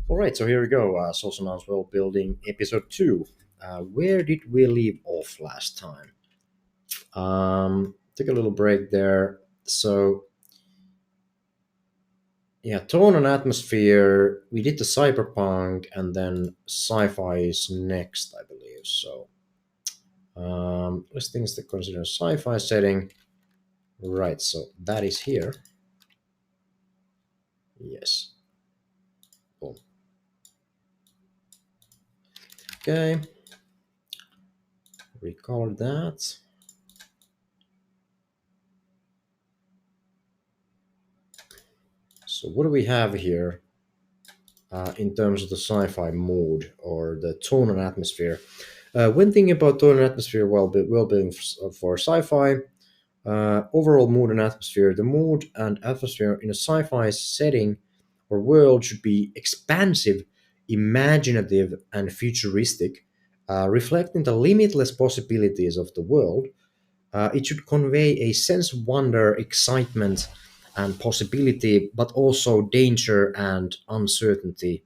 All right, so here we go. Social Nouns Worldbuilding episode 2. Where did we leave off last time? Took a little break there. So, yeah, tone and atmosphere. We did the cyberpunk, and then sci-fi is next, I believe. So, let's things that consider sci-fi setting. Right, so that is here. Yes. Boom. Okay. Recolor that. So, what do we have here? In terms of the sci-fi mood or the tone and atmosphere. When thinking about tone and atmosphere well-being for sci-fi, overall mood and atmosphere, the mood and atmosphere in a sci-fi setting or world should be expansive, imaginative, and futuristic, reflecting the limitless possibilities of the world. It should convey a sense of wonder, excitement, and possibility, but also danger and uncertainty.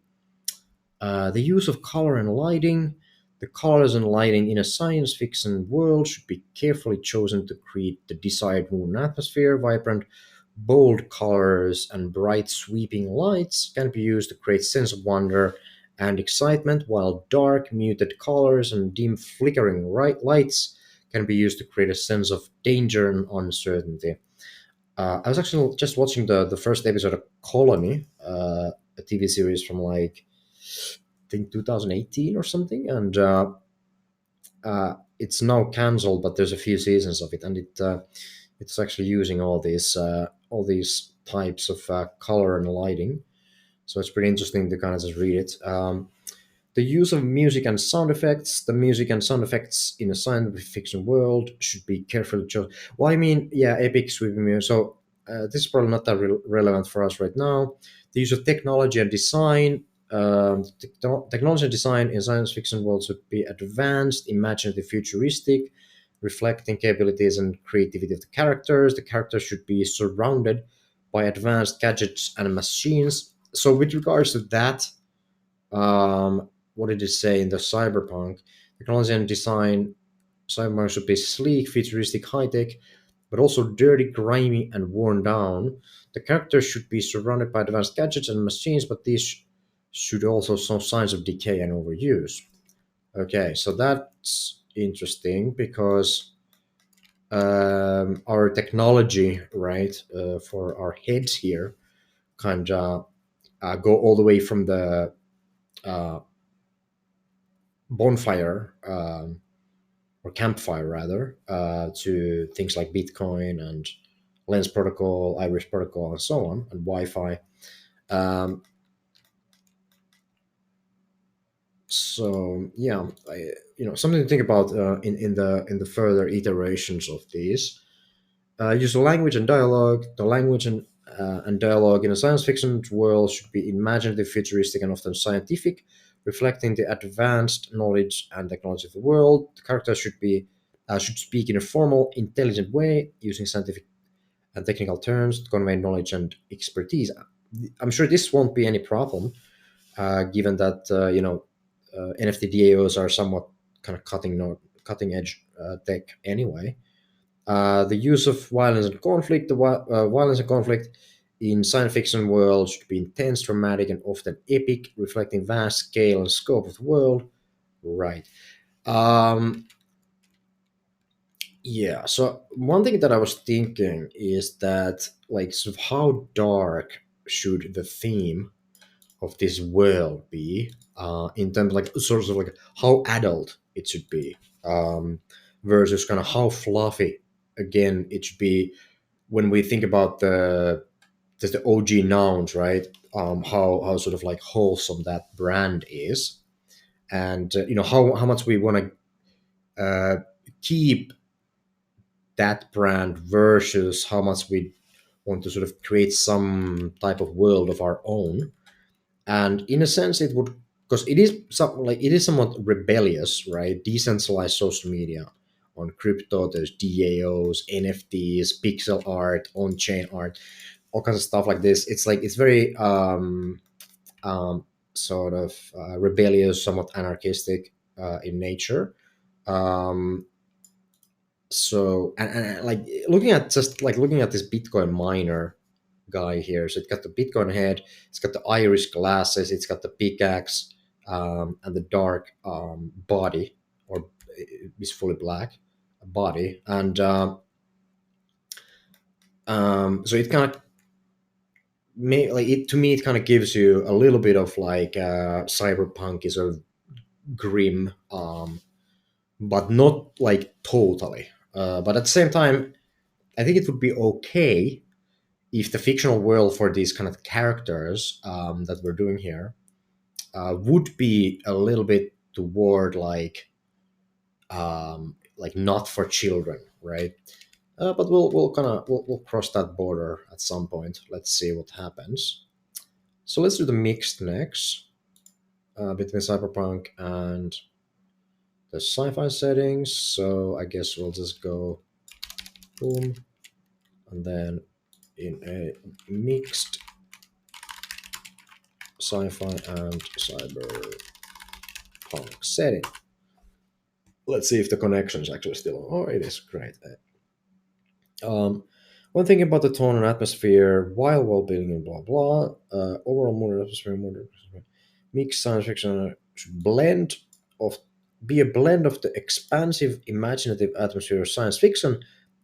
The use of color and lighting. The colors and lighting in a science fiction world should be carefully chosen to create the desired mood and atmosphere. Vibrant, bold colors and bright, sweeping lights can be used to create sense of wonder and excitement, while dark, muted colors and dim, flickering lights can be used to create a sense of danger and uncertainty. I was actually just watching the first episode of Colony, a TV series from like think 2018 or something, and it's now cancelled. But there's a few seasons of it, and it's actually using all these types of color and lighting. So it's pretty interesting to kind of just read it. The use of music and sound effects. The music and sound effects in a science fiction world should be carefully chosen. Well, I mean, yeah, epic sweeping music. So this is probably not that relevant for us right now. The use of technology and design. Technology and design in science fiction world should be advanced, imaginative, futuristic, reflecting capabilities and creativity of the characters. The characters should be surrounded by advanced gadgets and machines. So, with regards to that, what did it say in the cyberpunk? Technology and design, cyberpunk should be sleek, futuristic, high tech, but also dirty, grimy, and worn down. The characters should be surrounded by advanced gadgets and machines, but these should also show signs of decay and overuse. Okay, so that's interesting because our technology, right, for our heads here, kind of go all the way from the uh, bonfire or campfire rather to things like Bitcoin and Lens protocol, Iris protocol, and so on, and Wi-Fi. Um, so yeah, something to think about in the further iterations of these. Use of language and dialogue. The language and dialogue in a science fiction world should be imaginative, futuristic, and often scientific, reflecting the advanced knowledge and technology of the world. The characters should speak in a formal, intelligent way, using scientific and technical terms to convey knowledge and expertise. I'm sure this won't be any problem, given that NFT DAOs are somewhat kind of cutting edge tech anyway. The use of violence and conflict. The violence and conflict in science fiction world should be intense, dramatic, and often epic, reflecting vast scale and scope of the world. Right. Um, yeah. So one thing that I was thinking is that, like, sort of how dark should the theme of this world be, in terms like sort of like how adult it should be, versus kind of how fluffy again it should be when we think about the OG nouns, right? How sort of like wholesome that brand is, and how much we want to keep that brand versus how much we want to sort of create some type of world of our own. And in a sense, it would, because it is somewhat rebellious, right? Decentralized social media on crypto. There's DAOs, NFTs, pixel art, on-chain art, all kinds of stuff like this. It's like it's very sort of rebellious, somewhat anarchistic in nature. Um, and like looking at this Bitcoin miner guy here. So it's got the Bitcoin head, it's got the Irish glasses, it's got the pickaxe, and the dark body, or it's fully black body, and so it kind of like it to me. It kind of gives you a little bit of like cyberpunk is sort of grim, but not like totally. But at the same time, I think it would be okay if the fictional world for these kind of characters that we're doing here would be a little bit toward like not for children, right? But we'll cross that border at some point. Let's see what happens. So let's do the mixed next between cyberpunk and the sci-fi settings. So I guess we'll just go boom, and then in a mixed sci-fi and cyberpunk setting. Let's see if the connection is actually still on. Oh, it is great. Um, One thing about the tone and atmosphere, while world building and blah blah, overall mood and atmosphere, mixed science fiction should blend of be a blend of the expansive, imaginative atmosphere of science fiction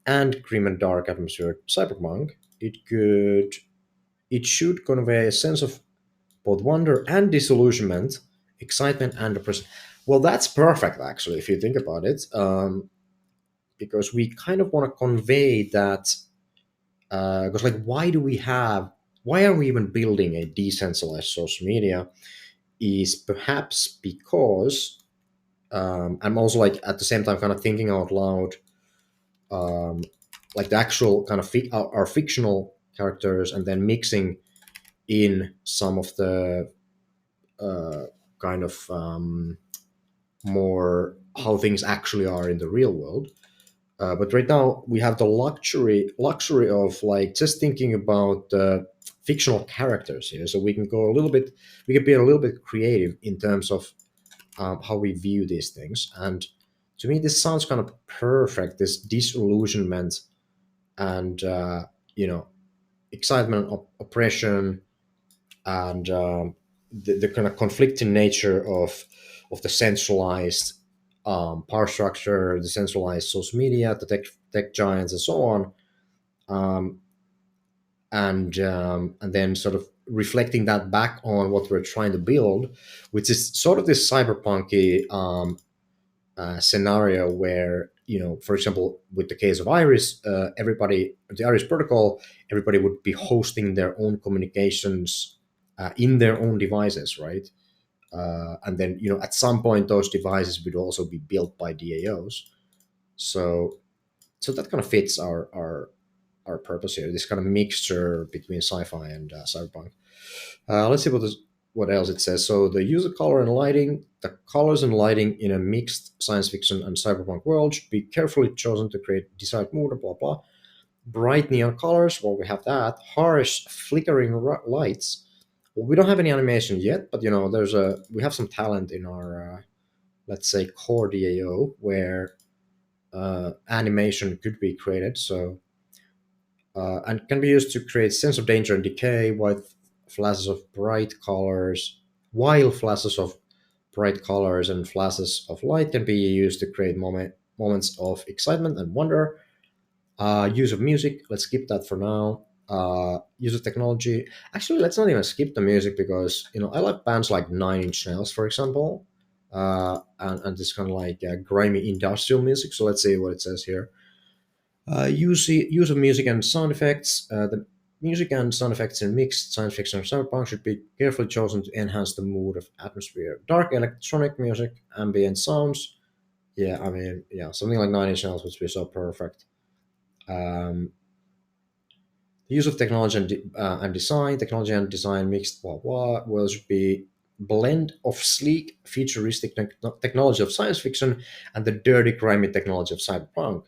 and grim and dark atmosphere of cyberpunk. It should convey a sense of both wonder and disillusionment, excitement and depression. Well, that's perfect actually, if you think about it, because we kind of want to convey that. Because like, why are we even building a decentralized social media? Is perhaps because I'm also like at the same time kind of thinking out loud, um, like the actual kind of our fictional characters, and then mixing in some of the uh, kind of more how things actually are in the real world. But right now we have the luxury of like just thinking about fictional characters here, so we can go a little bit, we can be a little bit creative in terms of how we view these things. And to me, this sounds kind of perfect. This disillusionment and you know excitement, oppression, and the kind of conflicting nature of the centralized power structure, the centralized social media, the tech giants, and so on, um, and then sort of reflecting that back on what we're trying to build, which is sort of this cyberpunky scenario where, for example, with the case of Iris, everybody, the Iris protocol, everybody would be hosting their own communications in their own devices, right? And then, at some point, those devices would also be built by DAOs. So that kind of fits our purpose here. This kind of mixture between sci-fi and cyberpunk. Let's see what else it says. So the use of color and lighting, the colors and lighting in a mixed science fiction and cyberpunk world should be carefully chosen to create desired mood, blah blah. Bright neon colors, well, we have that. Harsh flickering lights. Well, we don't have any animation yet, but we have some talent in our let's say core DAO where animation could be created. So and can be used to create sense of danger and decay, flashes of bright colors, while flashes of bright colors and flashes of light can be used to create moments of excitement and wonder. Use of music, let's skip that for now. Use of technology, actually, let's not even skip the music, because I like bands like Nine Inch Nails, for example, and this kind of like grimy industrial music. So let's see what it says here. Use of music and sound effects. The music and sound effects in mixed science fiction or cyberpunk should be carefully chosen to enhance the mood of atmosphere. Dark electronic music, ambient sounds. Yeah, I mean, yeah, something like Nine Inch Nails would be so perfect. Um, use of technology and design. Technology and design mixed blah blah. Well, should be blend of sleek, futuristic technology of science fiction and the dirty, grimy technology of cyberpunk.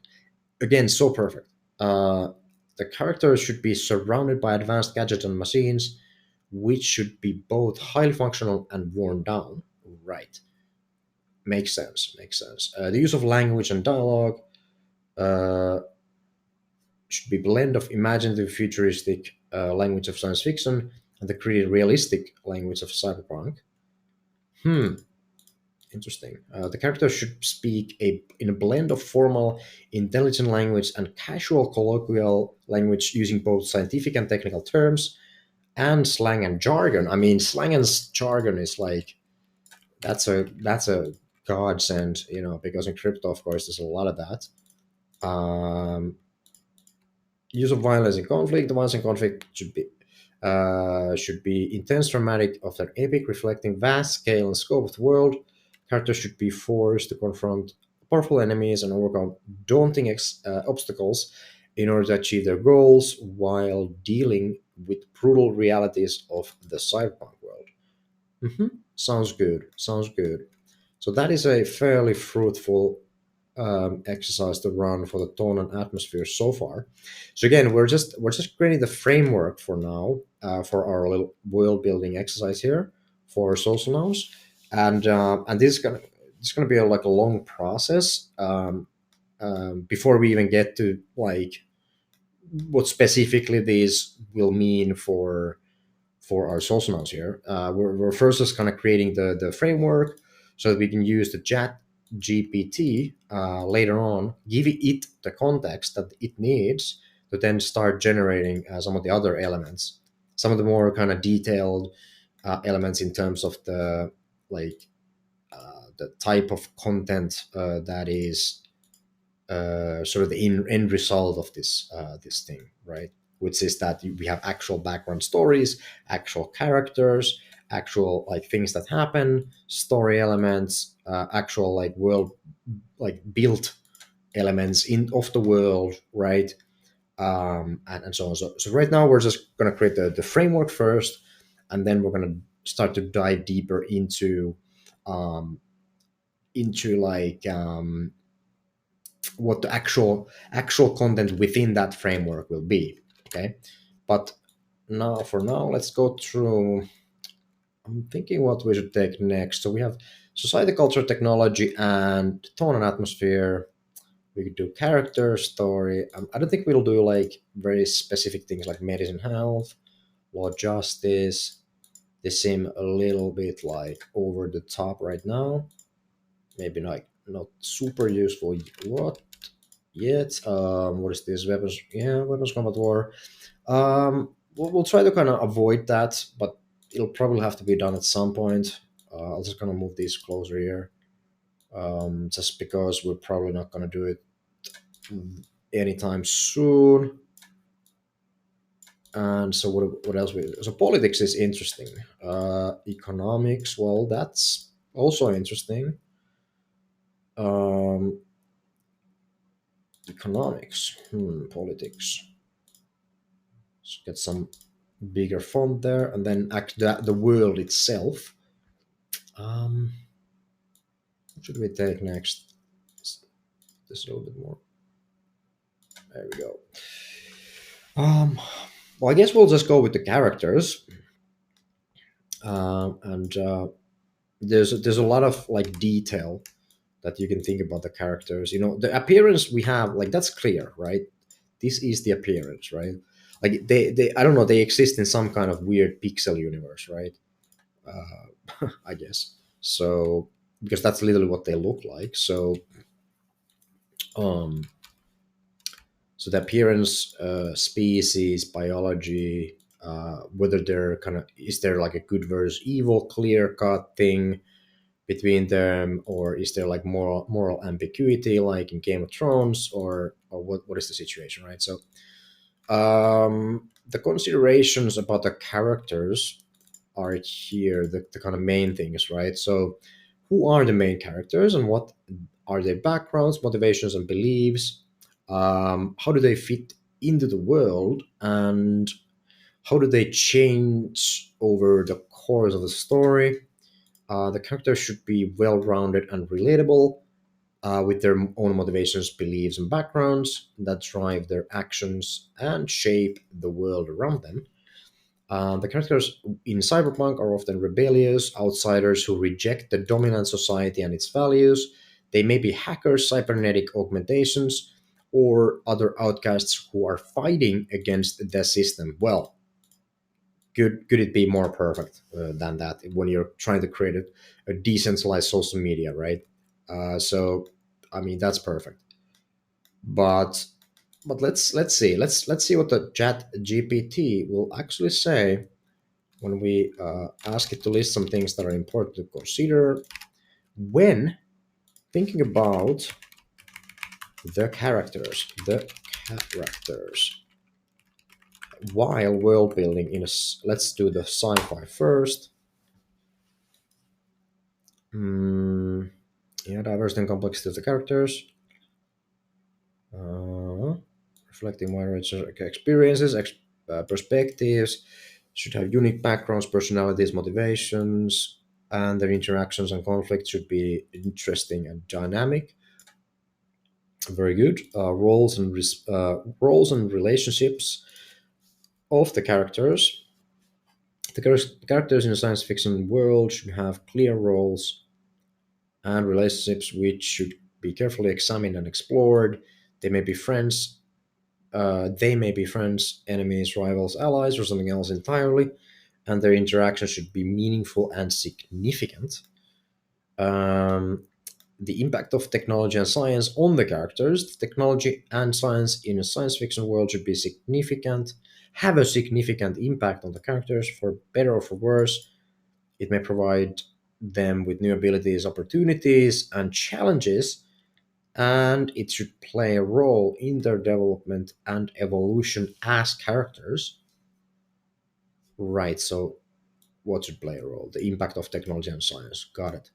Again, so perfect. The characters should be surrounded by advanced gadgets and machines, which should be both highly functional and worn down. Right. Makes sense. Makes sense. The use of language and dialogue uh, should be blend of imaginative, futuristic language of science fiction and the created realistic language of cyberpunk. Hmm. Interesting. The character should speak in a blend of formal, intelligent language and casual colloquial language using both scientific and technical terms and slang and jargon. I mean, slang and jargon is like that's a godsend, because in crypto, of course, there's a lot of that. Use of violence in conflict. The violence in conflict should be intense, dramatic, often epic, reflecting vast scale and scope of the world. Characters should be forced to confront powerful enemies and overcome daunting obstacles in order to achieve their goals while dealing with brutal realities of the cyberpunk world. Sounds good. Sounds good. So that is a fairly fruitful exercise to run for the tone and atmosphere so far. So again, we're just creating the framework for now for our little world building exercise here for social nouns, and this is gonna be like a long process before we even get to like what specifically these will mean for our source nodes here. We're first just kind of creating the framework so that we can use the chat GPT later on, give it the context that it needs to then start generating some of the other elements, some of the more kind of detailed elements in terms of the type of content that is sort of the end result of this thing, right? Which is that we have actual background stories, actual characters, actual like things that happen, story elements, actual like world like built elements in of the world, right? And so on. So right now we're just gonna create the framework first, and then we're gonna start to dive deeper um, into what the actual content within that framework will be. Okay, but now for now let's go through. I'm thinking what we should take next. So we have society, culture, technology, and tone and atmosphere. We could do character, story. I don't think we'll do like very specific things like medicine, health, law, justice. They seem a little bit like over the top right now. Maybe not super useful. What yet? What is this? Weapons? Yeah, weapons combat war. We'll try to kind of avoid that, but it'll probably have to be done at some point. I'll just kind of move these closer here, just because we're probably not going to do it anytime soon. And so what else? So politics is interesting. Economics, well, that's also interesting. Um, economics, politics. Let's get some bigger font there, and then the world itself. What should we take next? This a little bit more. There we go. Well, I guess we'll just go with the characters, and there's a lot of like detail that you can think about the characters. The appearance we have, like that's clear, right? This is the appearance, right? Like they I don't know, they exist in some kind of weird pixel universe, right? I guess so, because that's literally what they look like. Um, so the appearance, species, biology, whether they're kind of is there like a good versus evil, clear cut thing between them, or is there like moral ambiguity like in Game of Thrones, or what is the situation, right? So the considerations about the characters are here the kind of main things, right? So who are the main characters and what are their backgrounds, motivations, and beliefs? How do they fit into the world, and how do they change over the course of the story? The characters should be well rounded and relatable, with their own motivations, beliefs, and backgrounds that drive their actions and shape the world around them. The characters in cyberpunk are often rebellious outsiders who reject the dominant society and its values. They may be hackers, cybernetic augmentations, or other outcasts who are fighting against the system. Well, could it be more perfect than that when you're trying to create a decentralized social media, right? So, I mean, that's perfect. But let's see let's see what the Chat GPT will actually say when we ask it to list some things that are important to consider when thinking about the characters while world building in let's do the sci-fi first. Hmm, yeah, diversity and complexity of the characters, uh, reflecting wide range of experiences, perspectives, should have unique backgrounds, personalities, motivations, and their interactions and conflicts should be interesting and dynamic. Very good. Roles and relationships of the characters. The characters in a science fiction world should have clear roles and relationships which should be carefully examined and explored. They may be friends. They may be friends, enemies, rivals, allies, or something else entirely, and their interaction should be meaningful and significant. Um, the impact of technology and science on the characters. Technology and science in a science fiction world should be significant, have a significant impact on the characters for better or for worse. It may provide them with new abilities, opportunities, and challenges, and it should play a role in their development and evolution as characters. Right, so what should play a role? The impact of technology and science. Got it.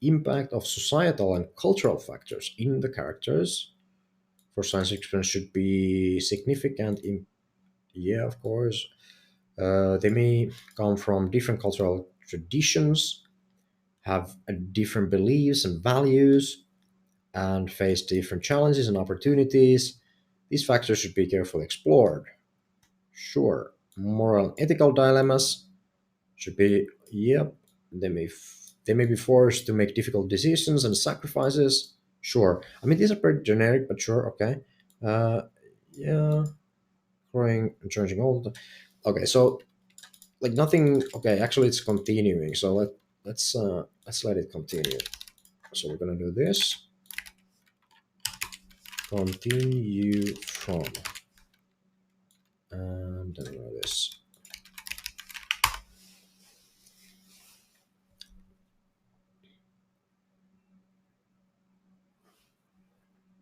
Impact of societal and cultural factors in the characters for science fiction should be significant. Yeah, of course. They may come from different cultural traditions, have different beliefs and values, and face different challenges and opportunities. These factors should be carefully explored. Sure, moral and ethical dilemmas should be, yep, they may be forced to make difficult decisions and sacrifices. Sure. I mean, these are pretty generic, but sure, okay. Uh, yeah, growing and changing all the time. Okay, so like nothing. Okay, actually, it's continuing. So let's let it continue. So we're gonna do this. Continue from, and then we'll do this.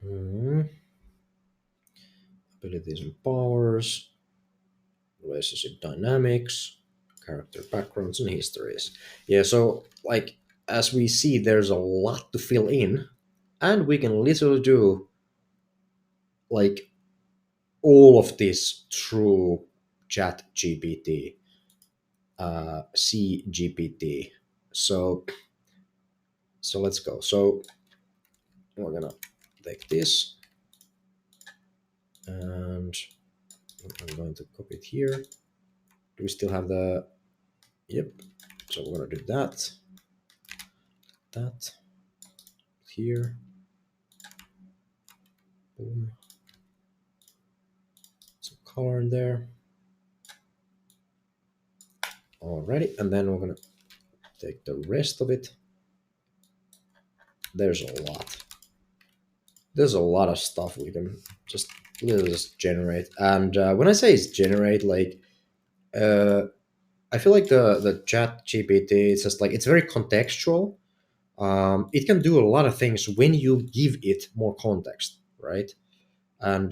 Mhm. Abilities and powers, relationship dynamics, character backgrounds and histories. Yeah, so like as we see, there's a lot to fill in, and we can literally do like all of this through Chat GPT, CGPT. So let's go. So we're gonna take this, and I'm going to copy it here. Do we still have the? Yep. So we're gonna do that here. Boom. Some color in there. Alrighty, and then we're gonna take the rest of it. There's a lot. There's a lot of stuff we can just literally just generate. And when I say it's generate, like uh, I feel like the Chat GPT, it's just like it's very contextual. It can do a lot of things when you give it more context, right? And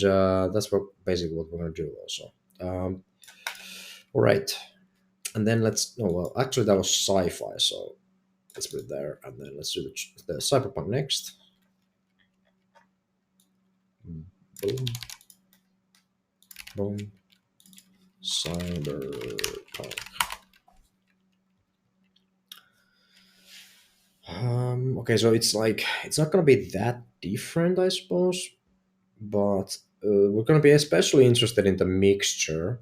that's what basically what we're gonna do also. Um, all right, and then let's. No, well, actually that was sci-fi, so let's put it there, and then let's do the cyberpunk next. Boom, boom, cyberpunk. Okay, so it's like it's not gonna be that different, I suppose, but we're gonna be especially interested in the mixture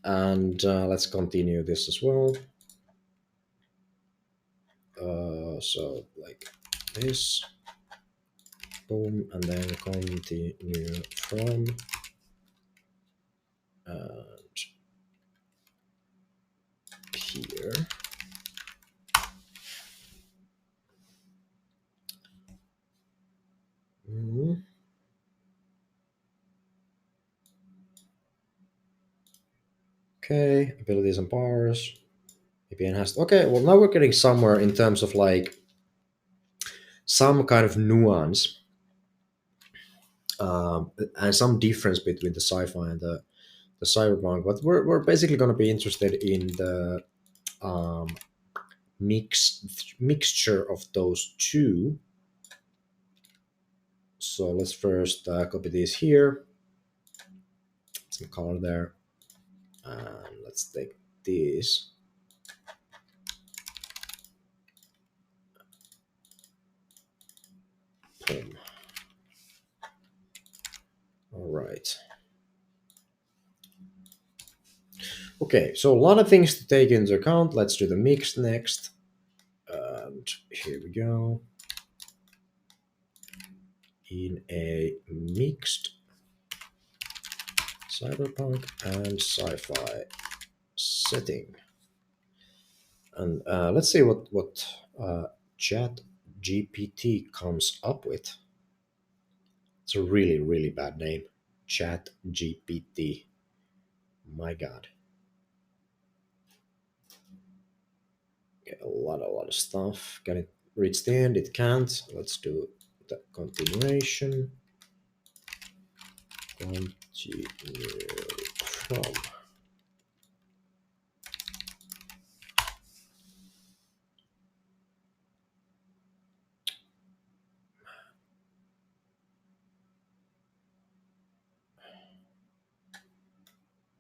And let's continue this as well. So like this, boom, and then continue from, and here. Mhm. Okay, abilities and powers. Maybe enhanced. Okay, well now we're getting somewhere in terms of like some kind of nuance, and some difference between the sci-fi and the cyberpunk. But we're basically going to be interested in the um, mixture of those two. So let's first copy this here, some color there, and let's take this. Boom. All right. Okay, so a lot of things to take into account. Let's do the mix next. And here we go. In a mixed cyberpunk and sci-fi setting. And let's see what Chat GPT comes up with. It's a really bad name, Chat GPT. My God, okay, a lot of stuff. Can it reach the end? It can't. Let's do the continuation. Continue from.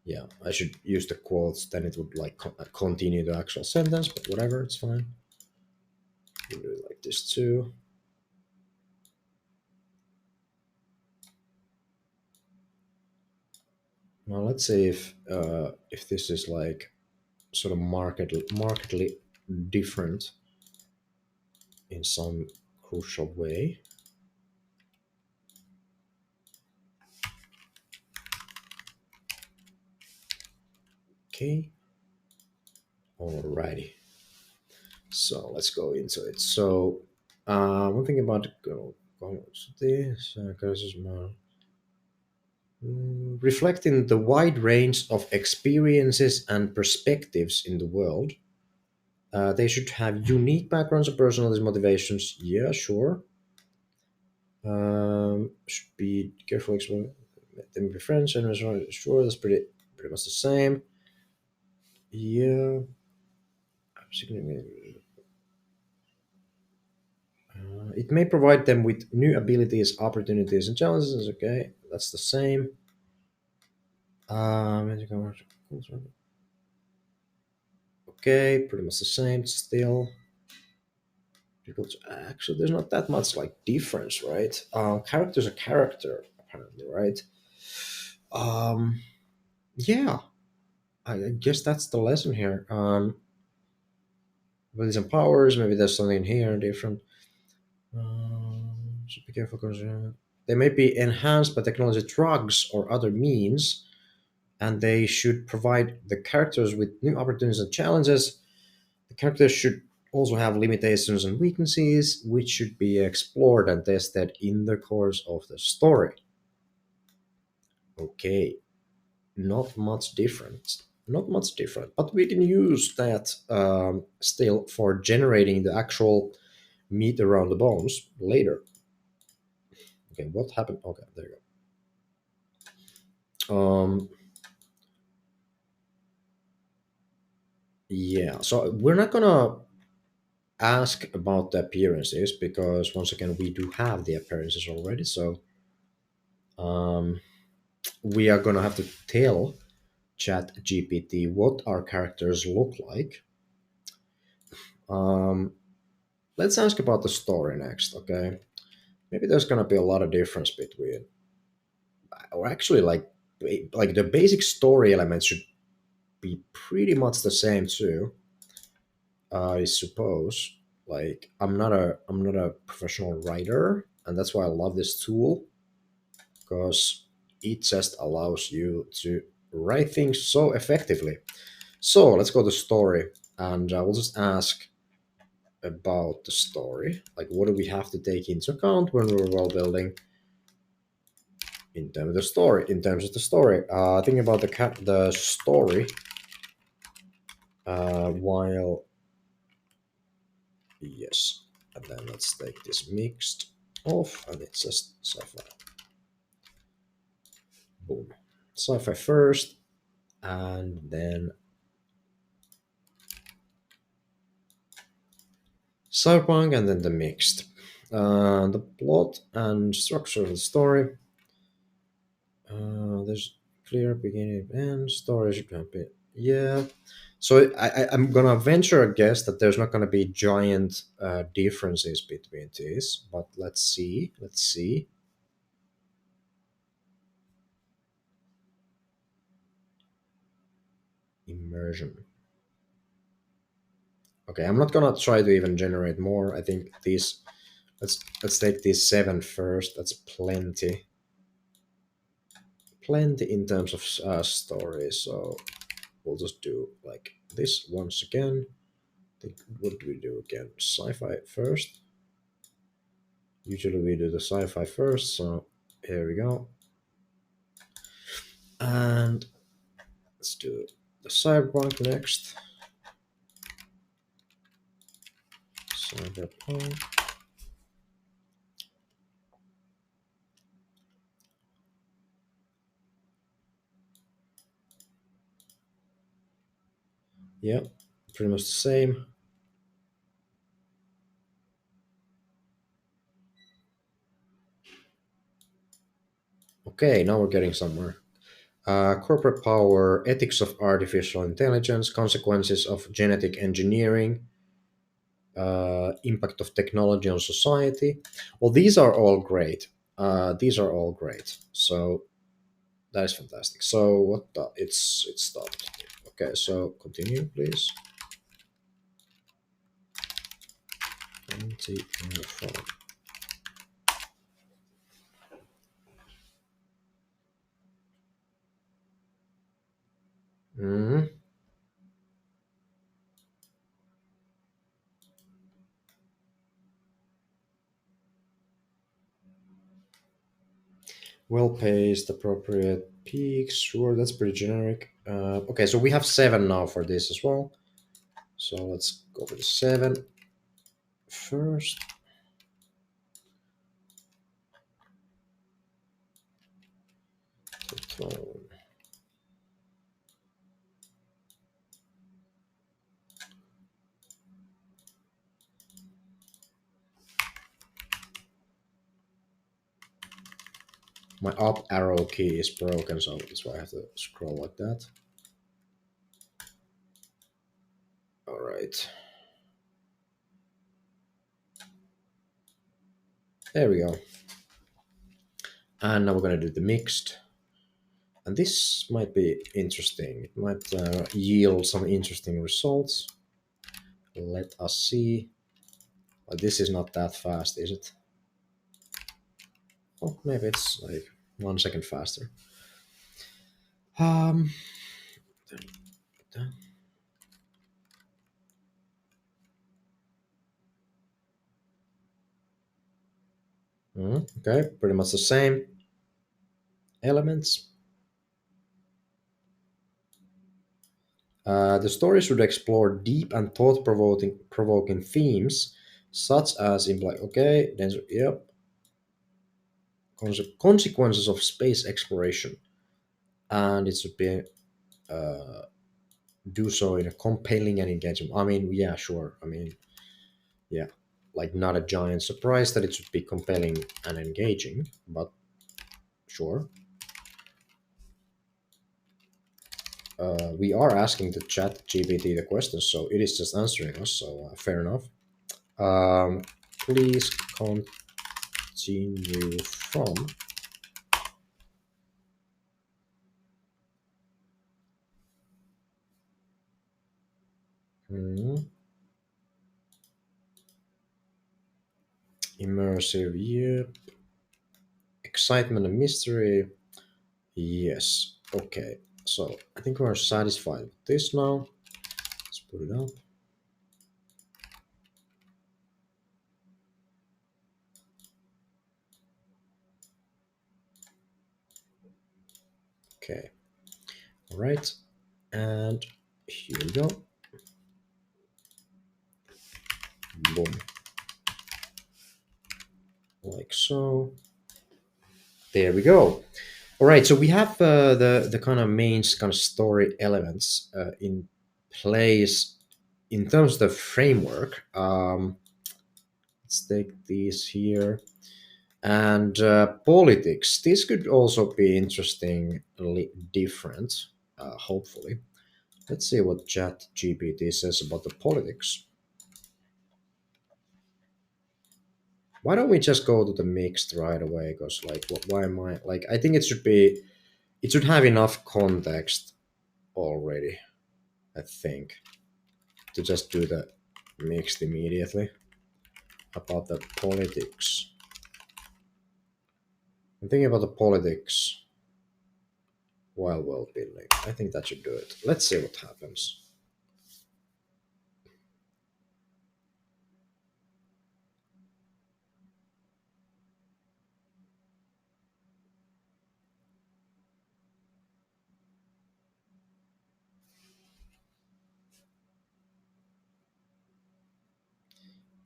Yeah, I should use the quotes. Then it would like continue the actual sentence. But whatever, it's fine. We'll do it like this too. Now let's see if this is like sort of markedly different in some crucial way. Okay, alrighty. So let's go into it. So one thing about this reflecting the wide range of experiences and perspectives in the world. They should have unique backgrounds and personalities, motivations. Yeah, sure. Should be careful. Let them be friends and sure. That's pretty much the same. Yeah. It may provide them with new abilities, opportunities, and challenges. Okay, that's the same. Okay, pretty much the same still. Because actually, there's not that much like difference, right? Character's a character, apparently, right? Um, yeah, I guess that's the lesson here. Abilities and powers. Maybe there's something here different. Should be careful because they may be enhanced by technology, drugs, or other means, and they should provide the characters with new opportunities and challenges. The characters should also have limitations and weaknesses, which should be explored and tested in the course of the story. Okay, not much different. Not much different, but we can use that still for generating the actual meat around the bones later. Okay, what happened? Okay, there you go. Yeah, so we're not gonna ask about the appearances because once again we do have the appearances already. So um, we are gonna have to tell Chat GPT what our characters look like. Um, let's ask about the story next. Okay, maybe there's gonna be a lot of difference between, or actually like the basic story elements should be pretty much the same too, I suppose. Like I'm not a professional writer, and that's why I love this tool, because it just allows you to write things so effectively. So let's go to story, and we'll just ask about the story. Like, what do we have to take into account when we're world building in terms of the story? In terms of the story, think about the story. While yes, and then let's take this mixed off, and it's just sci-fi. Boom, sci-fi first, and then cyberpunk, and then the mixed. The plot and structure of the story. There's clear beginning and story should happen. Yeah. So I'm gonna venture a guess that there's not gonna be giant differences between these, but let's see. Let's see. Immersion. Okay, I'm not gonna try to even generate more. I think these. Let's take these seven first. That's plenty. Plenty in terms of story. So we'll just do like this once again. Think, what do we do again? Sci-fi first. Usually we do the sci-fi first, so here we go. And let's do the cyberpunk next. Cyberpunk. Yeah, pretty much the same. Okay, now we're getting somewhere. Corporate power, ethics of artificial intelligence, consequences of genetic engineering, impact of technology on society. Well, these are all great. These are all great. So that is fantastic. So what the, it's stopped. Okay, so continue, please. Anti-uniform. Mhm. Well paced, appropriate peaks. Sure, that's pretty generic. Okay, so we have seven now for this as well. So let's go with the seven first. Tone. My up arrow key is broken, so that's why I have to scroll like that. All right. There we go. And now we're going to do the mixed. And this might be interesting. It might yield some interesting results. Let us see. But this is not that fast, is it? Oh, maybe it's like 1 second faster. Um, okay, pretty much the same elements. The story should explore deep and thought provoking themes, such as imply. Okay, then yep, consequences of space exploration, and it should be uh, do so in a compelling and engaging. I mean, yeah, sure. I mean, yeah, like not a giant surprise that it should be compelling and engaging, but sure. We are asking the chat GPT the questions, so it is just answering us, so fair enough. Um, Please continue from. Mhm. Immersive, yeah. Excitement and mystery, yes. Okay, so I think we're satisfied with this now. Let's put it up. Okay, all right, and here we go. Boom, like so. There we go. All right, so we have the kind of main kind of story elements in place in terms of the framework. Let's take these here. And politics, this could also be interestingly different, hopefully. Let's see what ChatGPT says about the politics. Why don't we just go to the mixed right away? Because, like, why am I like? I think it should have enough context already. I think to just do the mixed immediately about the politics. I'm thinking about the politics while world building. I think that should do it. Let's see what happens.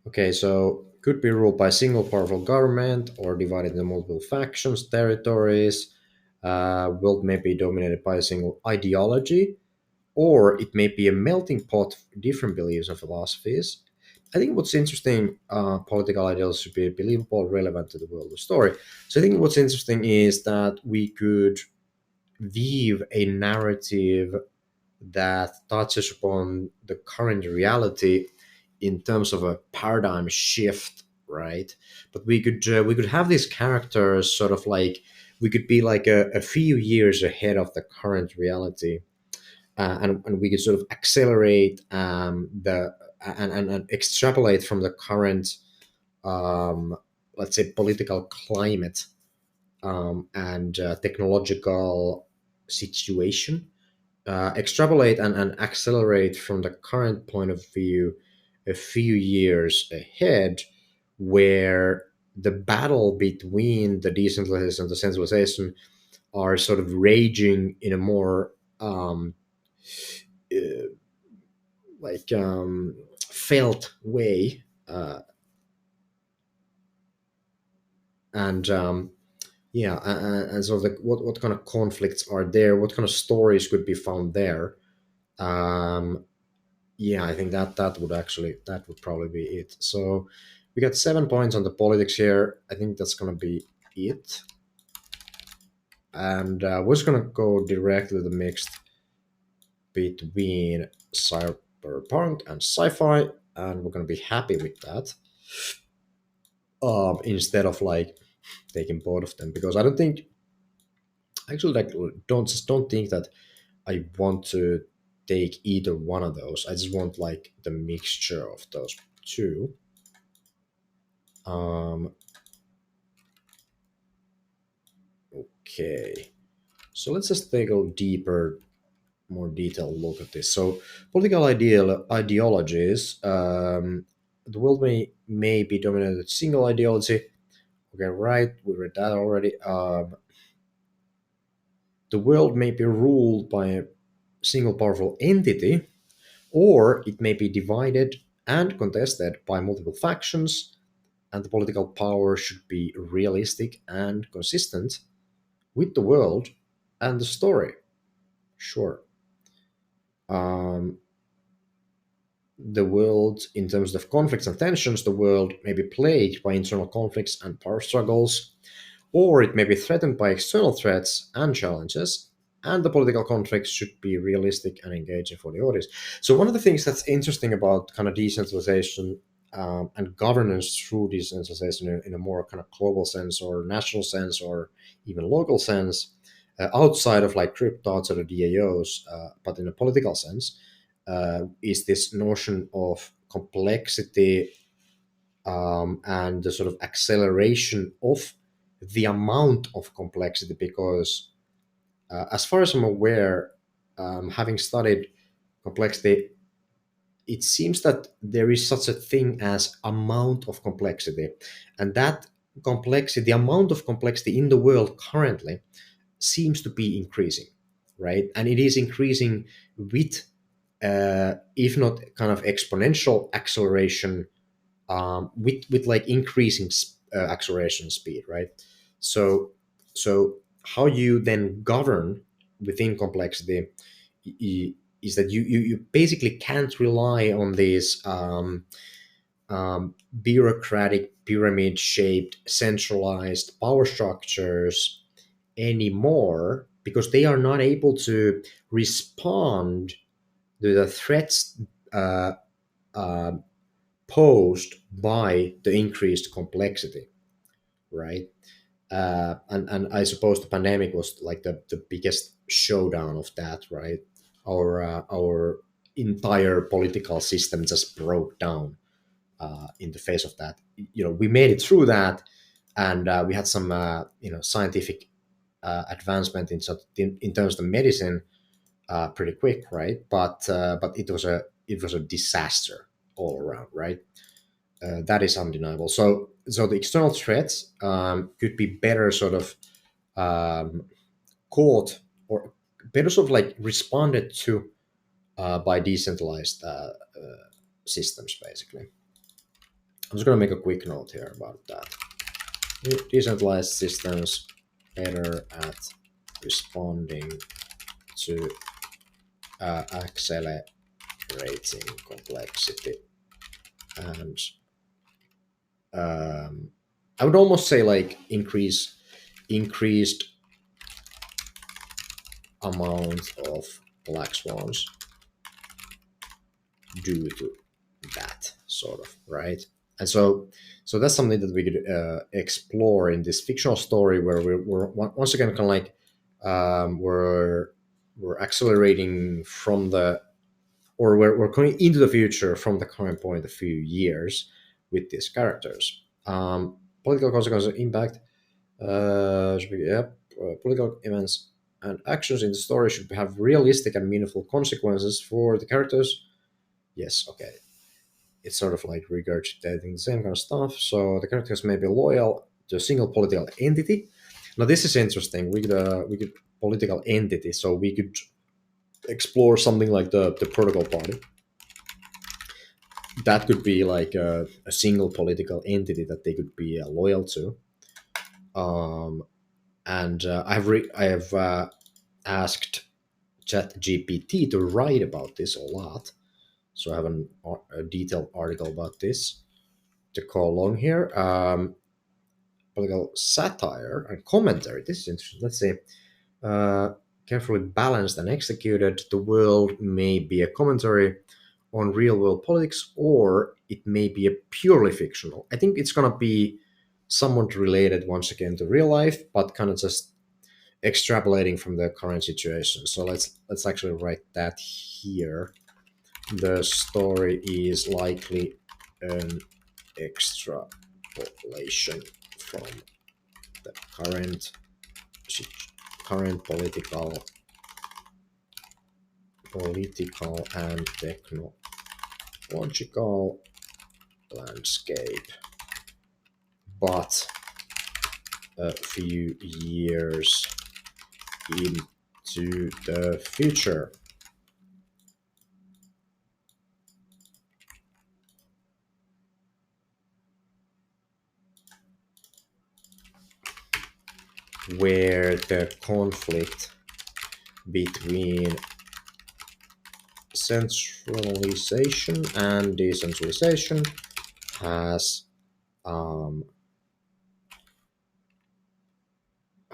Okay, so could be ruled by a single powerful government or divided into multiple factions, territories. World may be dominated by a single ideology, or it may be a melting pot of different beliefs and philosophies. I think what's interesting, political ideals should be believable, relevant to the world of story. So I think what's interesting is that we could weave a narrative that touches upon the current reality in terms of a paradigm shift, right? But we could have these characters sort of like we could be like a few years ahead of the current reality, and we could sort of accelerate the and extrapolate from the current um, let's say political climate and technological situation, extrapolate and accelerate from the current point of view a few years ahead, where the battle between the decentralization and the centralization are sort of raging in a more uh, felt way, and yeah, and sort of like what kind of conflicts are there, what kind of stories could be found there. um, Yeah, I think that would probably be it. So we got 7 points on the politics here. I think that's gonna be it. And we're just gonna go directly to the mixed between cyberpunk and sci-fi, and we're gonna be happy with that. Instead of like taking both of them, because I don't think actually like don't think that I want to take either one of those. I just want like the mixture of those two. Um, Okay, so let's just take a deeper, more detailed look at this. So, political ideologies. The world may be dominated with single ideology. Okay, right. We read that already. The world may be ruled by a single powerful entity, or it may be divided and contested by multiple factions. And the political power should be realistic and consistent with the world and the story. Sure. um, the world, in terms of conflicts and tensions, the world may be plagued by internal conflicts and power struggles, or it may be threatened by external threats and challenges, and the political conflicts should be realistic and engaging for the audience. So, one of the things that's interesting about kind of decentralization and governance through decentralization in a more kind of global sense or national sense or even local sense, outside of like crypto, outside of DAOs, but in a political sense, is this notion of complexity, and the sort of acceleration of the amount of complexity. Because as far as I'm aware, having studied complexity, it seems that there is such a thing as amount of complexity, and that complexity, the amount of complexity in the world currently, seems to be increasing, right? And it is increasing with, if not kind of exponential acceleration, with like increasing acceleration speed, right? So so how you then govern within complexity is that you basically can't rely on these bureaucratic pyramid shaped centralized power structures anymore, because they are not able to respond to the threats uh, uh, posed by the increased complexity, right? And I suppose the pandemic was like the biggest showdown of that, right? Our entire political system just broke down in the face of that. We made it through that, and we had some scientific advancement in terms of medicine pretty quick, right? But it was a disaster all around, right? That is undeniable. So the external threats could be better sort of um, caught, or better sort of like responded to by decentralized systems, basically. I'm just going to make a quick note here about that. Decentralized systems better at responding to accelerating complexity. And I would almost say like increased amount of black swans due to that, sort of, right? And so that's something that we could explore in this fictional story, where we're once again kind of like we're accelerating from the, or we're going into the future from the current point a few years with these characters. Political consequences impact. Political events and actions in the story should have realistic and meaningful consequences for the characters. Yes, okay. It's sort of like regurgitating the same kind of stuff. So the characters may be loyal to a single political entity. Now this is interesting. We could political entity. So we could explore something like the protocol party. That could be like a single political entity that they could be loyal to. Um, and I have asked ChatGPT to write about this a lot. So I have a detailed article about this to call along here. Political satire and commentary. This is interesting. Let's say, uh, carefully balanced and executed, the world may be a commentary on real world politics, or it may be a purely fictional. I think it's gonna be somewhat related once again to real life, but kind of just extrapolating from the current situation. So let's actually write that here. The story is likely an extrapolation from the current political and technological landscape, but a few years into the future. Where the conflict between centralization and decentralization has, how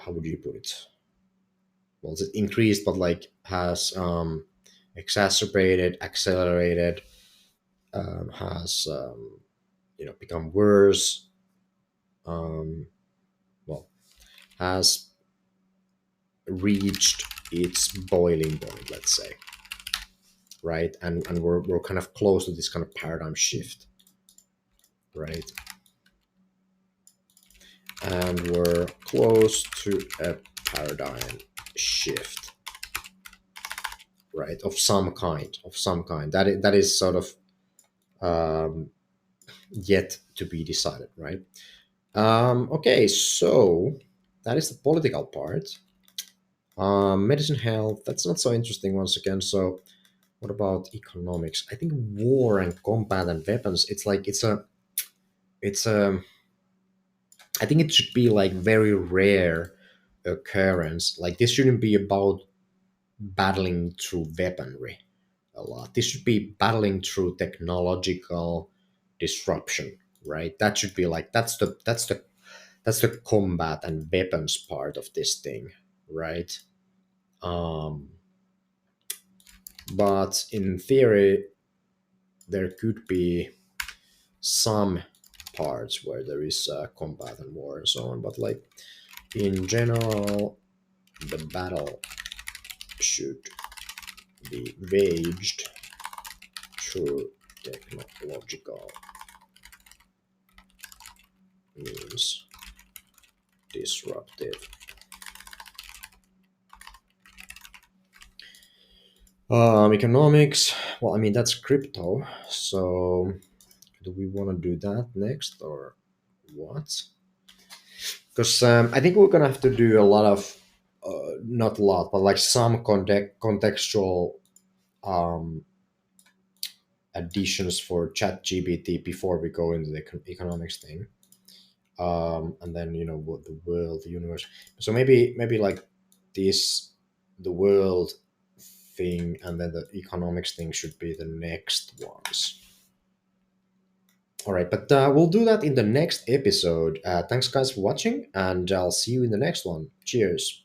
would you put it? Well, it's increased, but like has exacerbated, accelerated, has become worse. Um, well, has reached its boiling point, let's say. right? And we're kind of close to this kind of paradigm shift, right? And we're close to a paradigm shift, right? Of some kind. That is sort of um, yet to be decided, right? Okay, so that is the political part. Medicine, health. That's not so interesting once again. So, what about economics? I think war and combat and weapons. It's a. I think it should be like very rare occurrence. Like this shouldn't be about battling through weaponry a lot. This should be battling through technological disruption, right? That should be like that's the combat and weapons part of this thing, right? Um, but in theory, there could be some parts where there is combat and war and so on. But like in general, the battle should be waged through technological means, disruptive. Economics. Well, I mean that's crypto. So, do we want to do that next or what? Because I think we're gonna have to do a lot of, not a lot, but like some contextual um, additions for ChatGPT before we go into the economics thing. And then what the world, the universe. So maybe like this, the world thing, and then the economics thing should be the next ones. All right, but we'll do that in the next episode. Thanks, guys, for watching, and I'll see you in the next one. Cheers.